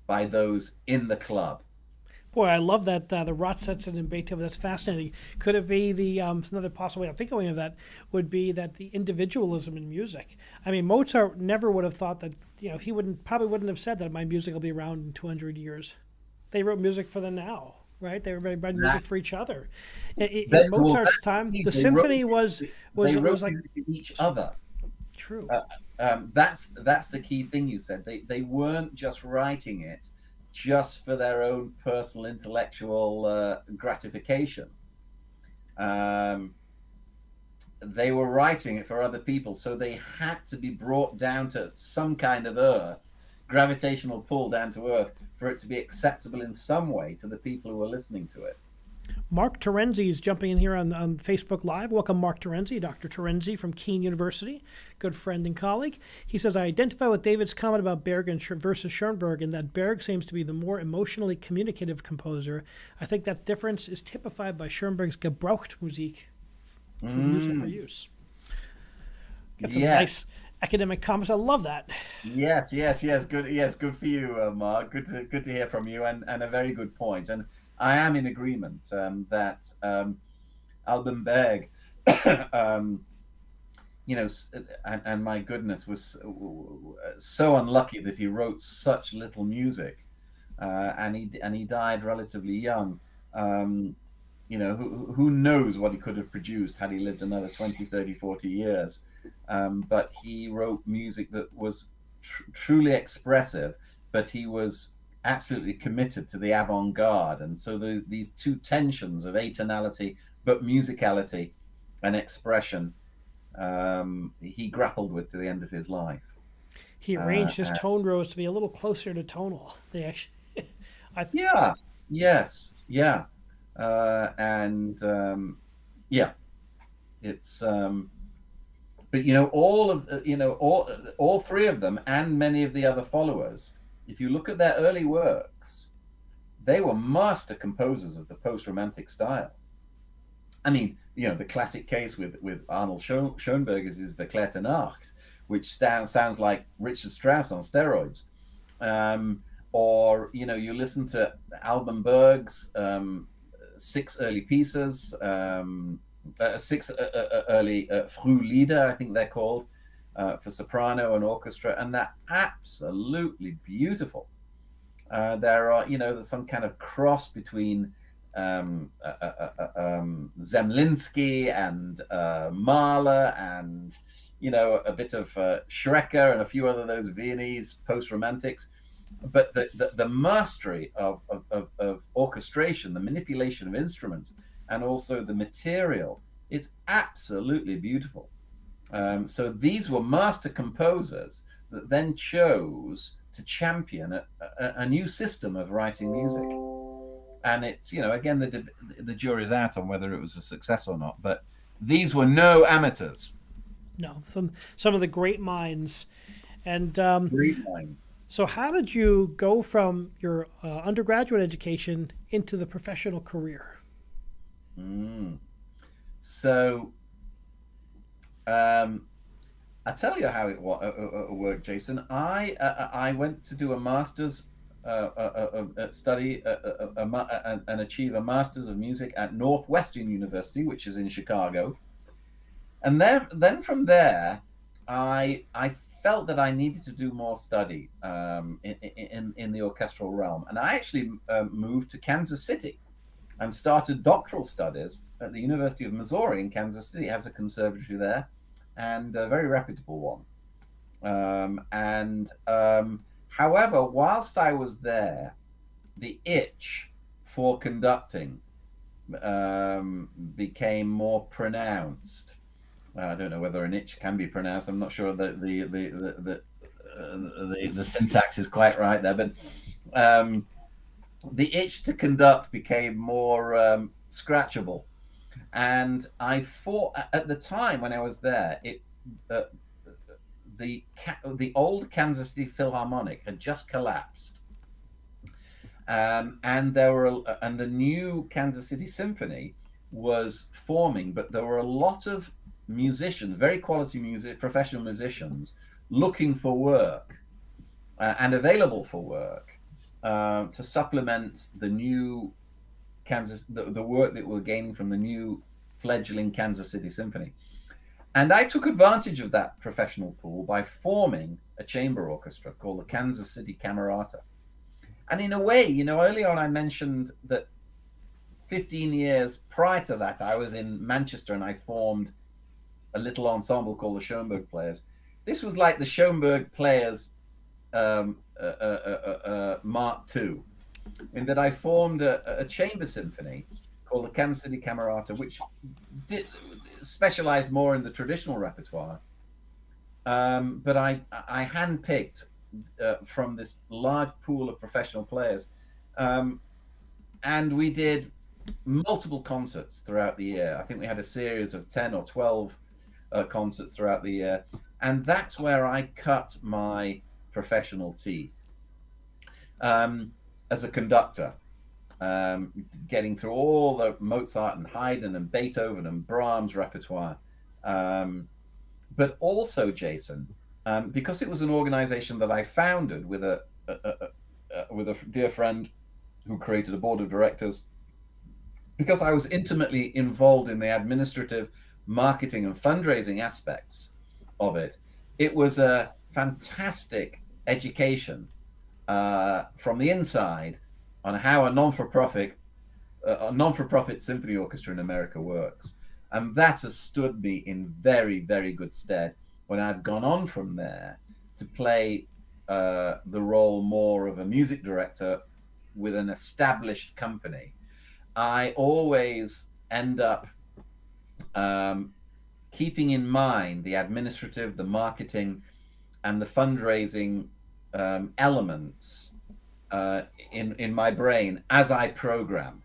by those in the club. Boy, I love that the rot sets in Beethoven. That's fascinating. Could it be the another possible way I'm thinking of that would be that the individualism in music? I mean, Mozart never would have thought that, he probably wouldn't have said that my music will be around in 200 years. They wrote music for the now, right? They were writing music for each other. In Mozart's time, the symphony was like each other. True. That's the key thing you said. They weren't just writing it just for their own personal intellectual gratification. They were writing it for other people, so they had to be brought down to some kind of earth, gravitational pull down to earth, for it to be acceptable in some way to the people who were listening to it. Mark Terenzi is jumping in here on Facebook Live. Welcome, Mark Terenzi, Dr. Terenzi from Keene University, good friend and colleague. He says, I identify with David's comment about Berg versus Schoenberg in that Berg seems to be the more emotionally communicative composer. I think that difference is typified by Schoenberg's Gebrauchtmusik, for music for use. Got some nice academic comments. I love that. Yes. Good. Yes, good for you, Mark. Good to hear from you, and a very good point. And I am in agreement that Alban Berg, and my goodness, was so unlucky that he wrote such little music, and he died relatively young. Who knows what he could have produced had he lived another 20, 30, 40 years. But he wrote music that was truly expressive, but he was absolutely committed to the avant-garde. And so these two tensions of atonality but musicality and expression he grappled with to the end of his life. He arranged his tone rows to be a little closer to tonal. They actually, Yeah, yes, yeah, and yeah, it's but all of all three of them and many of the other followers, if you look at their early works, they were master composers of the post-romantic style. I mean, the classic case with Arnold Schoenberg is his Verklärte Nacht, which sounds like Richard Strauss on steroids. Or you listen to Alban Berg's 6 early pieces, 6 early Frühlieder, I think they're called, for soprano and orchestra, and they're absolutely beautiful. There's some kind of cross between Zemlinsky and Mahler, and a bit of Schrecker and a few other those Viennese post-romantics. But the mastery of orchestration, the manipulation of instruments, and also the material, it's absolutely beautiful. So these were master composers that then chose to champion a new system of writing music. And it's, again, the jury's out on whether it was a success or not, but these were no amateurs. No, some of the great minds. And Great minds. So how did you go from your undergraduate education into the professional career? So I tell you how it worked, Jason. I went to do a master's study and achieve a master's of music at Northwestern University, which is in Chicago. And then from there, I felt that I needed to do more study in the orchestral realm. And I actually moved to Kansas City and started doctoral studies at the University of Missouri in Kansas City. It has a conservatory there, and a very reputable one. However, whilst I was there, the itch for conducting became more pronounced. I don't know whether an itch can be pronounced. I'm not sure that the syntax is quite right there, but the itch to conduct became more scratchable. And I thought at the time when I was there, the old Kansas City Philharmonic had just collapsed, and the new Kansas City Symphony was forming, but there were a lot of musicians, very quality professional musicians, looking for work and available for work to supplement the new the work that we're gaining from the new fledgling Kansas City Symphony. And I took advantage of that professional pool by forming a chamber orchestra called the Kansas City Camerata. And in a way, earlier on I mentioned that 15 years prior to that, I was in Manchester and I formed a little ensemble called the Schoenberg Players. This was like the Schoenberg Players Mark II, in that I formed a chamber symphony called the Kansas City Camerata, which specialized more in the traditional repertoire. But I handpicked from this large pool of professional players. And we did multiple concerts throughout the year. I think we had a series of 10 or 12 concerts throughout the year. And that's where I cut my professional teeth as a conductor, getting through all the Mozart and Haydn and Beethoven and Brahms repertoire. But also, Jason, because it was an organization that I founded with a dear friend who created a board of directors, because I was intimately involved in the administrative, marketing and fundraising aspects of it, it was a fantastic education from the inside on how a non-for-profit symphony orchestra in America works. And that has stood me in very, very good stead when I've gone on from there to play the role more of a music director with an established company. I always end up keeping in mind the administrative, the marketing, and the fundraising elements in my brain as I program.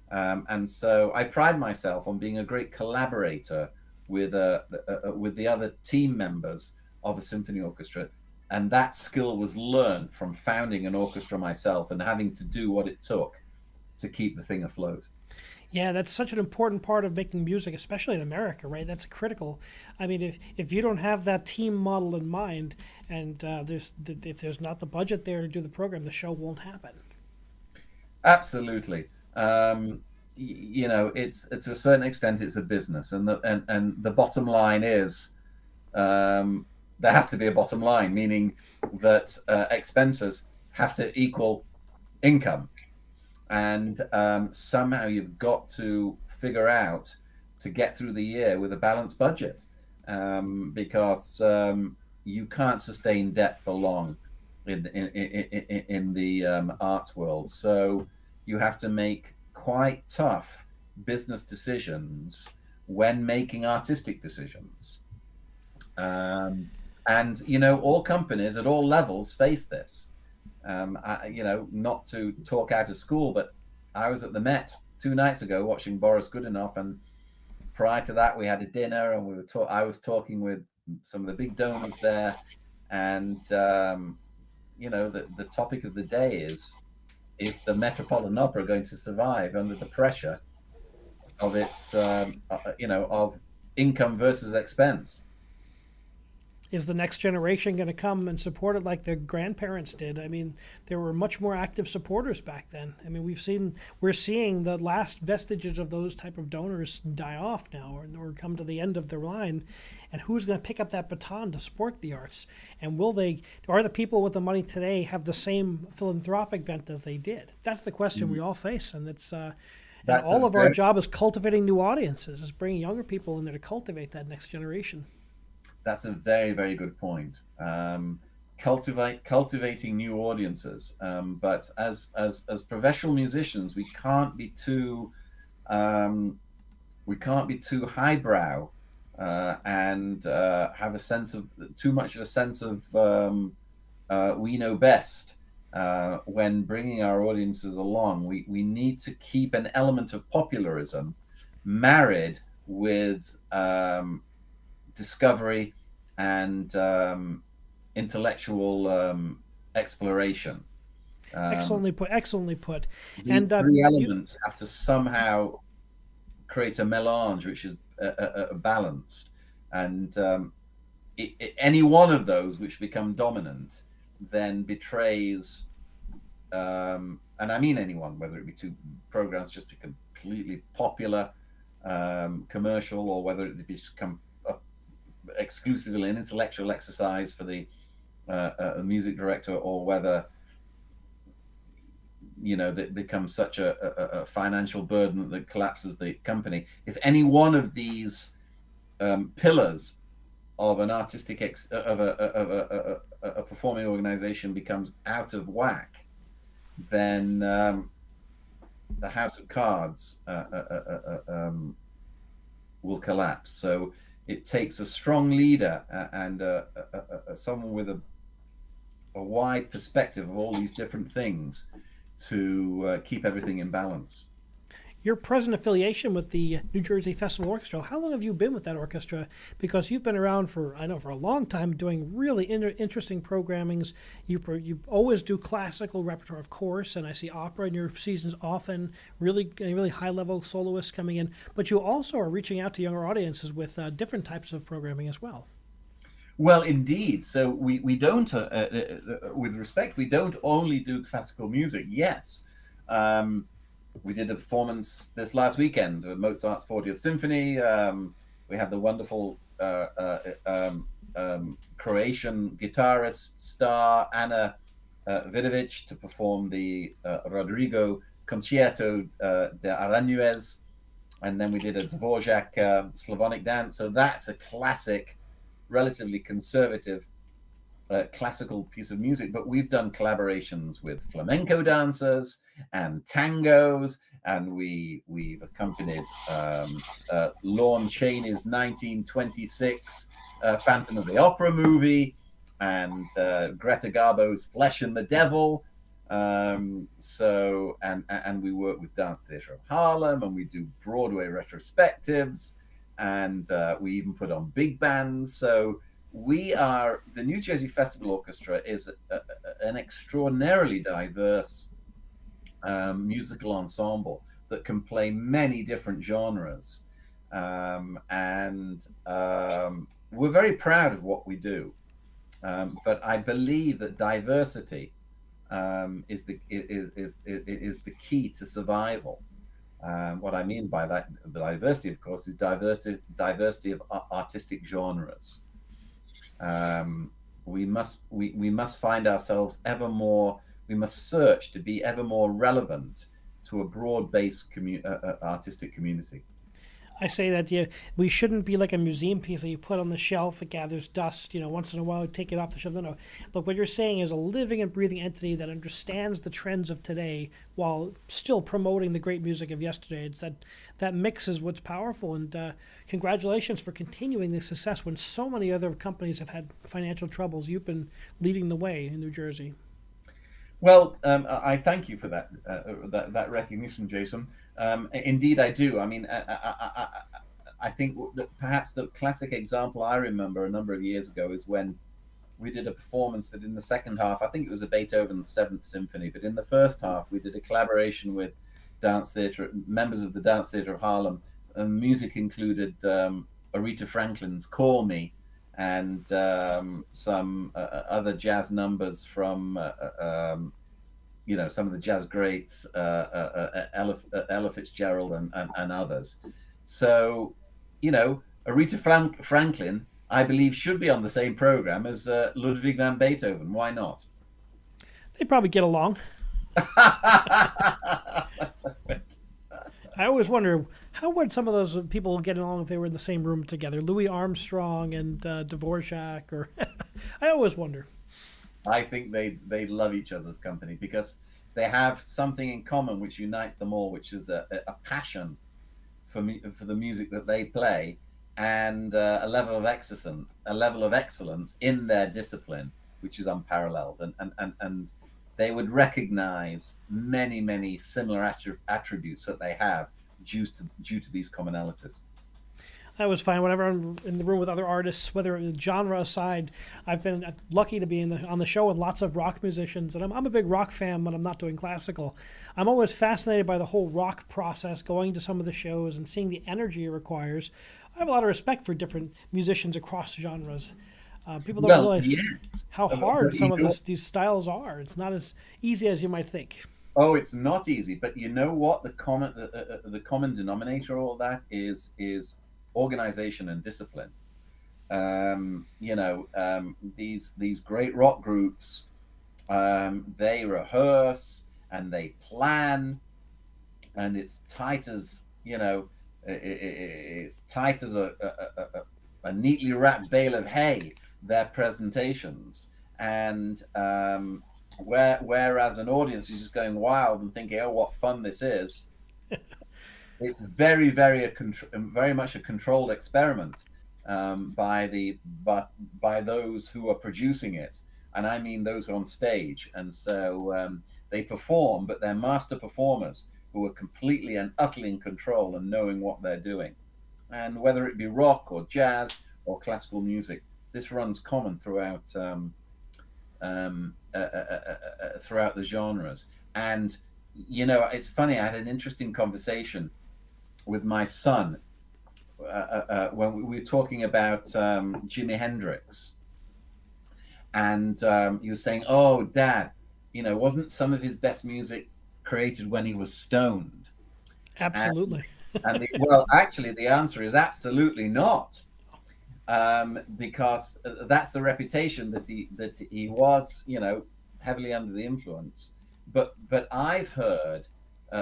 And so I pride myself on being a great collaborator with the other team members of a symphony orchestra. And that skill was learned from founding an orchestra myself and having to do what it took to keep the thing afloat. Yeah, that's such an important part of making music, especially in America, right? That's critical. I mean, if you don't have that team model in mind, and if there's not the budget there to do the program, the show won't happen. Absolutely. You know, it's to a certain extent it's a business, and the bottom line is there has to be a bottom line, meaning that expenses have to equal income. And somehow you've got to figure out to get through the year with a balanced budget, because you can't sustain debt for long in the arts world. So you have to make quite tough business decisions when making artistic decisions. And you know, all companies at all levels face this. You know, not to talk out of school, but I was at the Met 2 nights ago watching Boris Godunov, and prior to that we had a dinner, and I was talking with some of the big donors there, and you know, the topic of the day is the Metropolitan Opera going to survive under the pressure of its you know, of income versus expense? Is the next generation going to come and support it like their grandparents did? I mean, there were much more active supporters back then. I mean, we're seeing the last vestiges of those type of donors die off now, or come to the end of their line. And who's going to pick up that baton to support the arts? And are the people with the money today have the same philanthropic bent as they did? That's the question we all face, and it's and all of our job is cultivating new audiences, is bringing younger people in there to cultivate that next generation. That's a very, very good point. Cultivating new audiences, but as professional musicians, we can't be too highbrow and have a sense of too much of a sense of we know best when bringing our audiences along. We need to keep an element of popularism married with discovery and intellectual exploration. Excellently put. These three elements have to somehow create a melange which is balanced, and any one of those which become dominant then betrays, and I mean anyone, whether it be two programs just become completely popular, commercial, or whether it become exclusively an intellectual exercise for the music director, or whether, you know, that becomes such a financial burden that collapses the company. If any one of these pillars of an artistic of a performing organization becomes out of whack, then the house of cards will collapse. So it takes a strong leader and someone with a wide perspective of all these different things to keep everything in balance. Your present affiliation with the New Jersey Festival Orchestra, how long have you been with that orchestra? Because you've been around for a long time, doing really interesting programmings. You always do classical repertoire, of course, and I see opera in your seasons often, really high-level soloists coming in. But you also are reaching out to younger audiences with different types of programming as well. Well, indeed. So we don't, with respect, we don't only do classical music. Yes. We did a performance this last weekend of Mozart's 40th Symphony. We had the wonderful Croatian guitarist star Anna Vidovic to perform the Rodrigo Concerto de Aranjuez. And then we did a Dvorak Slavonic dance. So that's a classic, relatively conservative classical piece of music, but we've done collaborations with flamenco dancers and tangos and we've accompanied Lorne Chaney's 1926 Phantom of the Opera movie, and Greta Garbo's Flesh and the Devil. So we work with Dance Theatre of Harlem, and we do Broadway retrospectives, and we even put on big bands. So the New Jersey Festival Orchestra is an extraordinarily diverse musical ensemble that can play many different genres, and we're very proud of what we do. But I believe that diversity is the key to survival. What I mean by that, diversity, of course, is diversity of artistic genres. We must find ourselves ever more. We must search to be ever more relevant to a broad-based artistic community. I say that we shouldn't be like a museum piece that you put on the shelf. It gathers dust, once in a while, take it off the shelf. No. Look, what you're saying is a living and breathing entity that understands the trends of today while still promoting the great music of yesterday. It's that mix is what's powerful. And congratulations for continuing this success when so many other companies have had financial troubles. You've been leading the way in New Jersey. Well, I thank you for that recognition, Jason. Indeed, I do. I mean, I think that perhaps the classic example I remember a number of years ago is when we did a performance that in the second half, I think it was a Beethoven's Seventh Symphony, but in the first half, we did a collaboration with members of the Dance Theatre of Harlem, and music included Aretha Franklin's "Call Me," and some other jazz numbers from some of the jazz greats, Ella Fitzgerald and others. So, Aretha Franklin, I believe, should be on the same program as Ludwig van Beethoven. Why not? They probably get along. I always wonder, how would some of those people get along if they were in the same room together? Louis Armstrong and Dvorak, or I always wonder. I think they love each other's company because they have something in common which unites them all, which is a passion for the music that they play, and a level of excellence in their discipline, which is unparalleled. And they would recognize many similar attributes that they have due to these commonalities. I always find whenever I'm in the room with other artists, whether genre aside, I've been lucky to be on the show with lots of rock musicians, and I'm a big rock fan when I'm not doing classical. I'm always fascinated by the whole rock process, going to some of the shows and seeing the energy it requires. I have a lot of respect for different musicians across genres. People don't realize how hard some of these styles are. It's not as easy as you might think. Oh, it's not easy, but you know what? The common denominator of all that is organization and discipline. These great rock groups, they rehearse and they plan, and it's tight as it's tight as a neatly wrapped bale of hay, their presentations, and whereas an audience is just going wild and thinking, oh, what fun this is. It's very much a controlled experiment by those who are producing it, and I mean those on stage. And so they perform, but they're master performers who are completely and utterly in control and knowing what they're doing. And whether it be rock or jazz or classical music, this runs common throughout throughout the genres. And it's funny, I had an interesting conversation with my son when we were talking about Jimi Hendrix, and he was saying, oh, Dad, wasn't some of his best music created when he was stoned? Absolutely. Well, actually the answer is absolutely not, because that's the reputation that he was heavily under the influence. But I've heard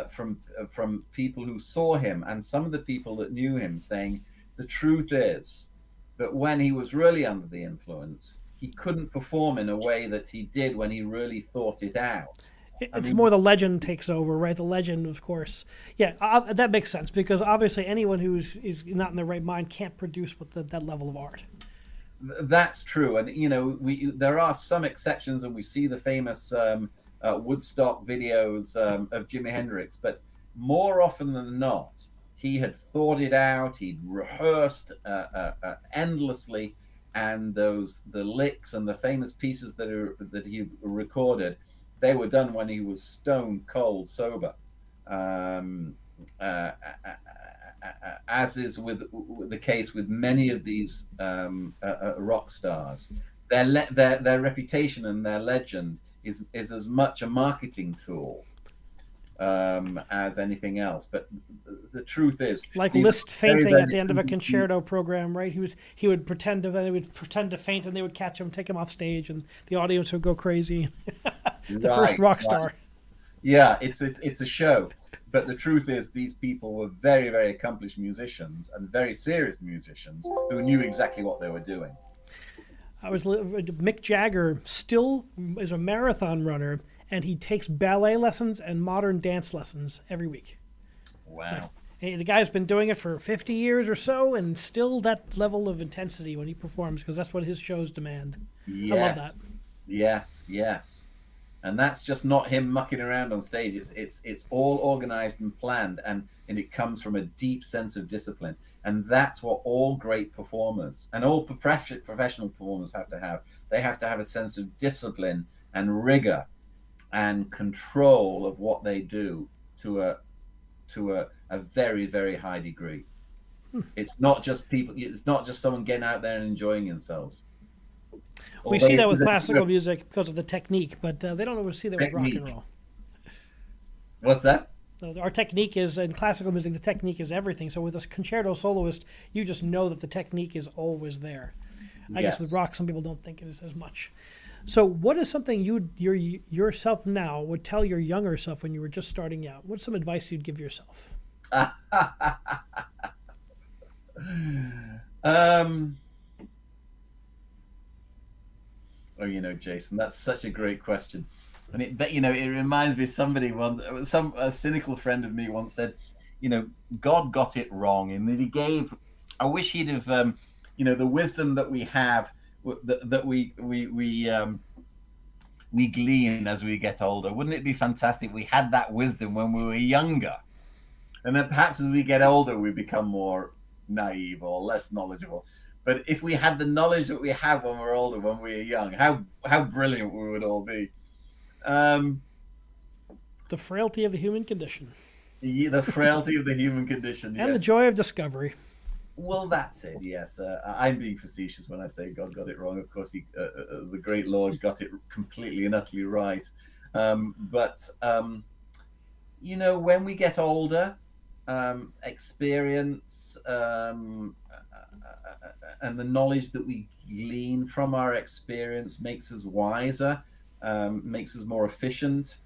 from people who saw him and some of the people that knew him saying the truth is that when he was really under the influence, he couldn't perform in a way that he did when he really thought it out. It's more the legend takes over, right? The legend, of course. Yeah, that makes sense because obviously anyone who's is not in their right mind can't produce with that level of art. That's true, and there are some exceptions, and we see the famous Woodstock videos of Jimi Hendrix, but more often than not, he had thought it out. He'd rehearsed endlessly, and the licks and the famous pieces that he recorded, they were done when he was stone cold sober. As is with the case with many of these rock stars, their reputation and their legend is as much a marketing tool as anything else. But the truth is, like Liszt fainting at the end of a concerto program, right? He would pretend to faint, and they would catch him, take him off stage, and the audience would go crazy. The first rock star. Right. Yeah, it's a show. But the truth is, these people were very, very accomplished musicians and very serious musicians who knew exactly what they were doing. Mick Jagger still is a marathon runner, and he takes ballet lessons and modern dance lessons every week. Wow. Right. The guy's been doing it for 50 years or so, and still that level of intensity when he performs, because that's what his shows demand. Yes. I love that. Yes. And that's just not him mucking around on stage. It's all organized and planned, and it comes from a deep sense of discipline. And that's what all great performers and all professional performers have to have. They have to have a sense of discipline and rigor and control of what they do to a very, very high degree. It's not just people. It's not just someone getting out there and enjoying themselves. We see that with classical music because of the technique, but they don't always see that with rock and roll. What's that? Our technique is, in classical music, the technique is everything. So with a concerto soloist, you just know that the technique is always there. I guess with rock, some people don't think it is as much. So what is something yourself now would tell your younger self when you were just starting out? What's some advice you'd give yourself? Oh, Jason, that's such a great question. And it reminds me of somebody once, a cynical friend of me once said, God got it wrong, and that I wish he'd have, the wisdom that we have, that we glean as we get older. Wouldn't it be fantastic if we had that wisdom when we were younger? And then perhaps as we get older, we become more naive or less knowledgeable. But if we had the knowledge that we have when we're older, when we are young, how brilliant we would all be. The frailty of the human condition. The frailty of the human condition, yes. And the joy of discovery. Well, that's it, yes. I'm being facetious when I say God got it wrong. Of course, the great Lord got it completely and utterly right. But when we get older, experience and the knowledge that we glean from our experience makes us wiser, makes us more efficient,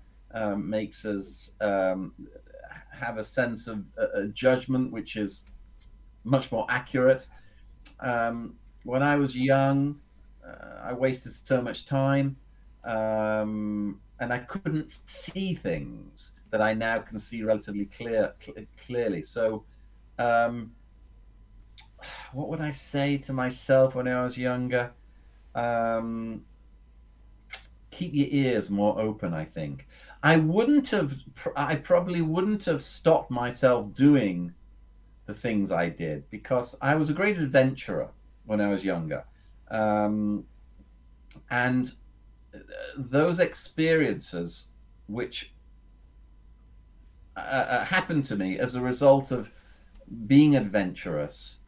makes us have a sense of judgment which is much more accurate. When I was young, I wasted so much time, and I couldn't see things that I now can see relatively clearly. So what would I say to myself when I was younger? Keep your ears more open, I think. I probably wouldn't have stopped myself doing the things I did, because I was a great adventurer when I was younger. And those experiences which happened to me as a result of being adventurous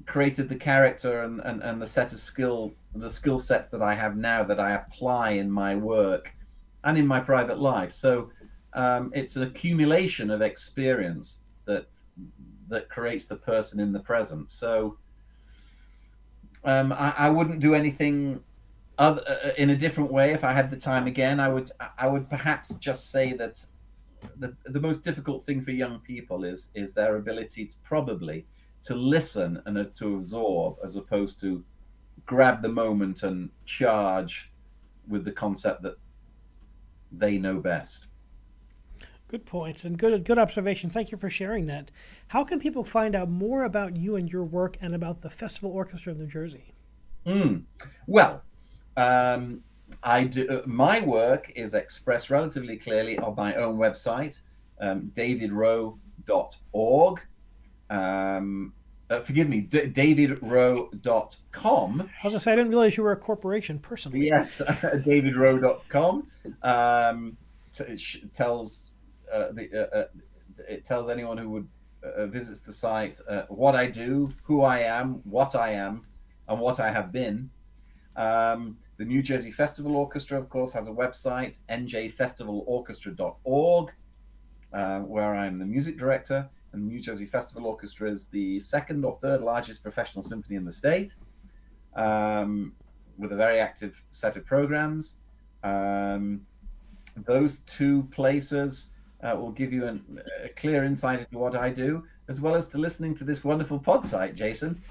created the character and the set of skill sets that I have now, that I apply in my work and in my private life. So it's an accumulation of experience that creates the person in the present. So I wouldn't do anything other in a different way if I had the time again. I would perhaps just say that the most difficult thing for young people is their ability to listen and to absorb, as opposed to grab the moment and charge with the concept that they know best. Good points and good observation. Thank you for sharing that. How can people find out more about you and your work and about the Festival Orchestra of New Jersey? Well, I do. My work is expressed relatively clearly on my own website, davidrowe.org. Forgive me, davidrowe.com. I was going to say, I didn't realize you were a corporation personally. Yes, davidrowe.com. It tells anyone who would visits the site what I do, who I am, and what I have been. The New Jersey Festival Orchestra, of course, has a website, njfestivalorchestra.org, where I'm the music director. And the New Jersey Festival Orchestra is the second or third largest professional symphony in the state, with a very active set of programs. Those two places will give you a clear insight into what I do, as well as to listening to this wonderful pod site, Jason.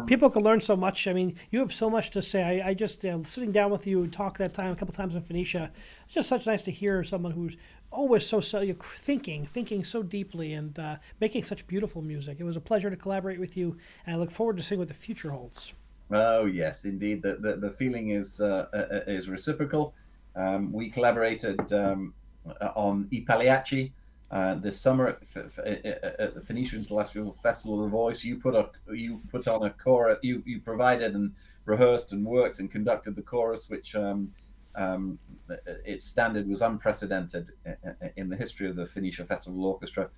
People can learn so much. I mean, you have so much to say. I just sitting down with you and talk that time a couple times in Phoenicia. It's just such nice to hear someone who's always so thinking so deeply and making such beautiful music. It was a pleasure to collaborate with you, and I look forward to seeing what the future holds. Oh yes, indeed. The feeling is reciprocal. We collaborated on I Pagliacci this summer at the Phoenicia International Festival of the Voice. You put on a chorus. You provided and rehearsed and worked and conducted the chorus, which its standard was unprecedented in the history of the Phoenicia Festival Orchestra,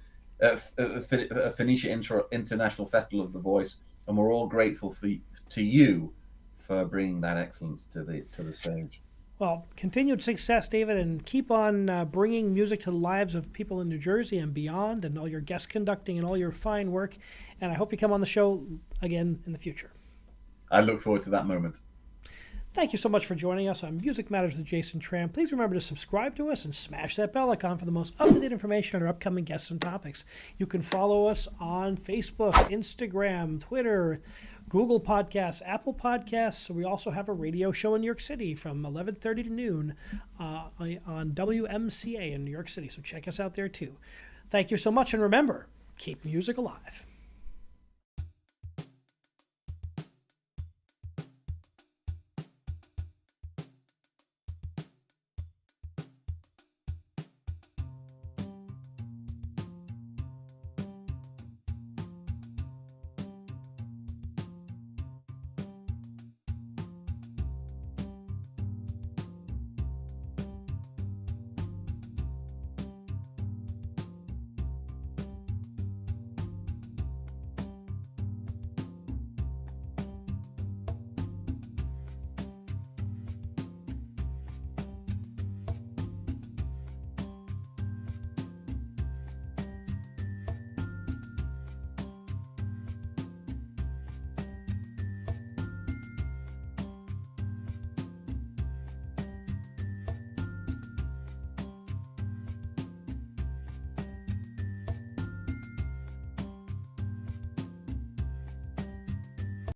Phoenicia International Festival of the Voice, and we're all grateful to you for bringing that excellence to the stage. Well, continued success, David, and keep on bringing music to the lives of people in New Jersey and beyond, and all your guest conducting and all your fine work. And I hope you come on the show again in the future. I look forward to that moment. Thank you so much for joining us on Music Matters with Jason Tramm. Please remember to subscribe to us and smash that bell icon for the most up-to-date information on our upcoming guests and topics. You can follow us on Facebook, Instagram, Twitter, Google Podcasts, Apple Podcasts. We also have a radio show in New York City from 11:30 to noon on WMCA in New York City. So check us out there too. Thank you so much, and remember, keep music alive.